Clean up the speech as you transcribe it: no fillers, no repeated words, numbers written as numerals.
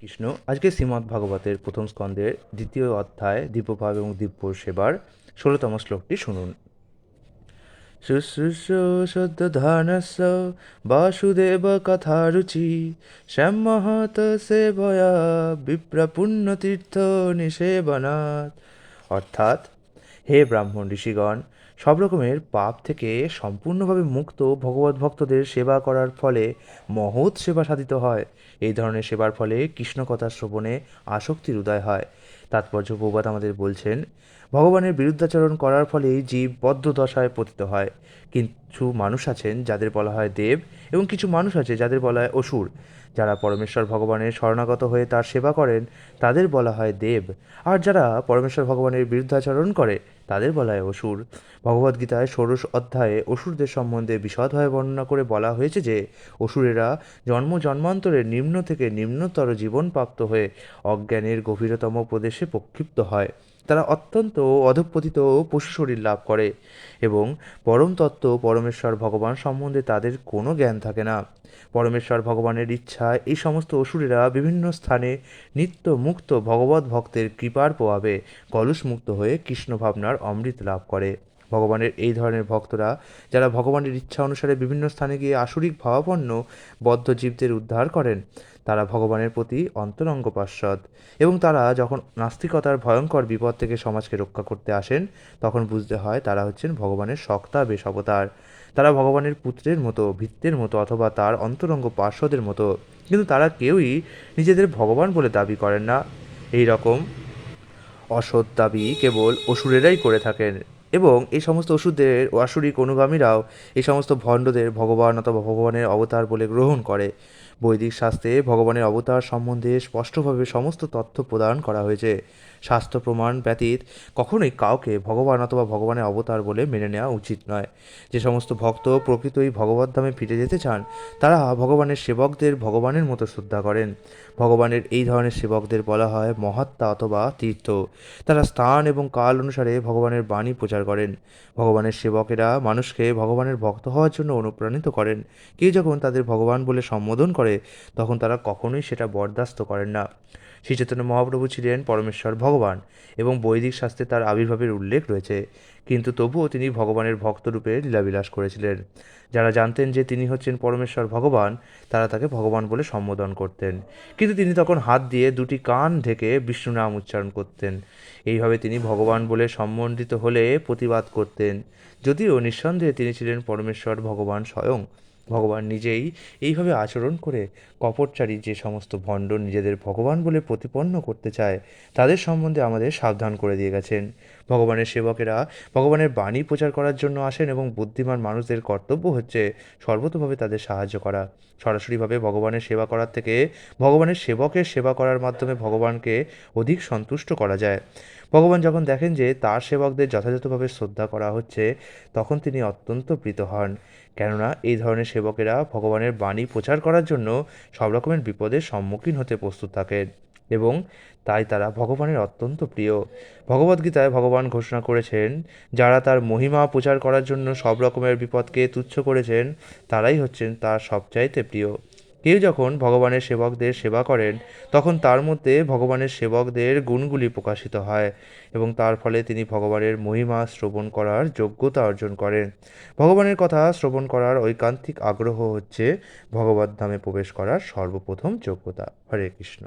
কৃষ্ণ আজকে শ্রীমদ্ ভাগবতের প্রথম স্কন্ধের দ্বিতীয় অধ্যায় দিব্যভাব এবং দিব্য সেবার ১৬তম শ্লোকটি শুনুন। শুশ্রূষ সদ্ধানস্য বাসুদেব কথারুচি শ্যামহত সেবয়া বিপ্রপুণ্যতীর্থ নিষেবনাথ। অর্থাৎ, হে ব্রাহ্মণ ঋষিগণ, সব রকমের পাপ থেকে সম্পূর্ণভাবে মুক্ত ভগবত ভক্তদের সেবা করার ফলে মহৎ সেবা সাধিত হয়। এই ধরনের সেবার ফলে কৃষ্ণকথা শ্রবণে আসক্তির উদয় হয়। তাৎপর্য প্রবাদ আমাদের বলছেন, ভগবানের বিরুদ্ধাচরণ করার ফলেই জীব বদ্ধ দশায় পতিত হয়। কিছু মানুষ আছেন যাদের বলা হয় দেব, এবং কিছু মানুষ আছে যাদের বলা হয় অসুর। যারা পরমেশ্বর ভগবানের শরণাগত হয়ে তার সেবা করেন তাদের বলা হয় দেব, আর যারা পরমেশ্বর ভগবানের বিরুদ্ধাচরণ করে তাদের বলা হয় অসুর। ভগবদ্গীতায় ১৬ অধ্যায়ে অসুরদের সম্বন্ধে বিশদভাবে বর্ণনা করে বলা হয়েছে যে অসুরেরা জন্ম জন্মান্তরের নিম্ন থেকে নিম্নতর জীবন প্রাপ্ত হয়ে অজ্ঞানের গভীরতম প্রদেশে প্রক্ষিপ্ত হয়। তারা অত্যন্ত অধঃপতিত পশু শরীর লাভ করে এবং পরম তত্ত্ব পরমেশ্বর ভগবান সম্বন্ধে তাদের কোনো জ্ঞান থাকে না। পরমেশ্বর ভগবানের ইচ্ছায় এই সমস্ত অসুরেরা বিভিন্ন স্থানে নিত্য মুক্ত ভগবত ভক্তের কৃপার প্রভাবে কলুষমুক্ত হয়ে কৃষ্ণ ভাবনার অমৃত লাভ করে। ভগবানের এই ধরনের ভক্তরা, যারা ভগবানের ইচ্ছা অনুসারে বিভিন্ন স্থানে গিয়ে আসরিক ভাবাপন্ন বদ্ধ জীবদের উদ্ধার করেন, তারা ভগবানের প্রতি অন্তরঙ্গ পার্ষদ, এবং তারা যখন নাস্তিকতার ভয়ঙ্কর বিপদ থেকে সমাজকে রক্ষা করতে আসেন তখন বুঝতে হয় তারা হচ্ছেন ভগবানের সক্তা বেশ অবতার। তারা ভগবানের পুত্রের মতো, ভৃত্যের মতো অথবা তার অন্তরঙ্গ পার্শ্বদের মতো, কিন্তু তারা কেউই নিজেদের ভগবান বলে দাবি করেন না। এই রকম অসৎ দাবি কেবল অসুরেরাই করে থাকেন, এবং এই সমস্ত অসুরদের আসুরিক অনুগামীরাও এই সমস্ত ভণ্ডদের ভগবান অথবা ভগবানের অবতার বলে গ্রহণ করে। বৈদিক শাস্ত্রে ভগবানের অবতার সম্বন্ধে স্পষ্টভাবে সমস্ত তথ্য প্রদান করা হয়েছে। শাস্ত্র প্রমাণ ব্যতীত কখনোই কাউকে ভগবান অথবা ভগবানের অবতার বলে মেনে নেওয়া উচিত নয়। যে সমস্ত ভক্ত প্রকৃতই ভগবদ্ধামে ফিরে যেতে চান তারা ভগবানের সেবকদের ভগবানের মতো শ্রদ্ধা করেন। ভগবানের এই ধরনের সেবকদের বলা হয় মহাত্মা অথবা তীর্থ। তারা স্থান এবং কাল অনুসারে ভগবানের বাণী প্রচার করেন। ভগবানের সেবকেরা মানুষকে ভগবানের ভক্ত হওয়ার জন্য অনুপ্রাণিত করেন। কেউ যখন তাদের ভগবান বলে সম্বোধন করে তখন তারা কখনোই সেটা বরদাস্ত করেন না। শ্রী চৈতন্য মহাপ্রভু ছিলেন পরমেশ্বর ভগবান, এবং বৈদিক শাস্ত্রে তার আবির্ভাবের উল্লেখ রয়েছে, কিন্তু তবুও তিনি ভগবানের ভক্তরূপে লীলাবিলাস করেছিলেন। যারা জানতেন যে তিনি হচ্ছেন পরমেশ্বর ভগবান, তারা তাকে ভগবান বলে সম্বোধন করতেন, কিন্তু তিনি তখন হাত দিয়ে দুটি কান ঢেকে বিষ্ণু নাম উচ্চারণ করতেন। এইভাবে তিনি ভগবান বলে সম্বোধিত হলে প্রতিবাদ করতেন, যদিও নিঃসন্দেহে তিনি ছিলেন পরমেশ্বর ভগবান স্বয়ং। ভগবান নিজেই এইভাবে আচরণ করে কপটচারী যে সমস্ত ভণ্ড নিজেদের ভগবান বলে প্রতিপন্ন করতে চায় তাদের সম্বন্ধে আমাদের সাবধান করে দিয়ে গেছেন। ভগবানের সেবকেরা ভগবানের বাণী প্রচার করার জন্য আসেন, এবং বুদ্ধিমান মানুষদের কর্তব্য হচ্ছে সর্বতোভাবে তাদের সাহায্য করা। সরাসরিভাবে ভগবানের সেবা করার থেকে ভগবানের সেবকের সেবা করার মাধ্যমে ভগবানকে অধিক সন্তুষ্ট করা যায়। ভগবান যখন দেখেন যে তার সেবকদের যথাযথভাবে শ্রদ্ধা করা হচ্ছে তখন তিনি অত্যন্ত প্রীত হন, কেননা এই ধরনের সেবকেরা ভগবানের বাণী প্রচার করার জন্য সব রকমের বিপদের সম্মুখীন হতে প্রস্তুত থাকেন, এবং তাই তারা ভগবানের অত্যন্ত প্রিয়। ভগবদ্গীতায় ভগবান ঘোষণা করেছেন, যারা তার মহিমা প্রচার করার জন্য সব রকমের বিপদকে তুচ্ছ করেছেন তারাই হচ্ছেন তার সবচাইতে প্রিয়। কেউ যখন ভগবানের সেবকদের সেবা করেন তখন তার মধ্যে ভগবানের সেবকদের গুণগুলি প্রকাশিত হয়, এবং তার ফলে তিনি ভগবানের মহিমা শ্রবণ করার যোগ্যতা অর্জন করেন। ভগবানের কথা শ্রবণ করার ঐকান্তিক আগ্রহ হচ্ছে ভগবদ্ধামে প্রবেশ করার সর্বপ্রথম যোগ্যতা। হরে কৃষ্ণ।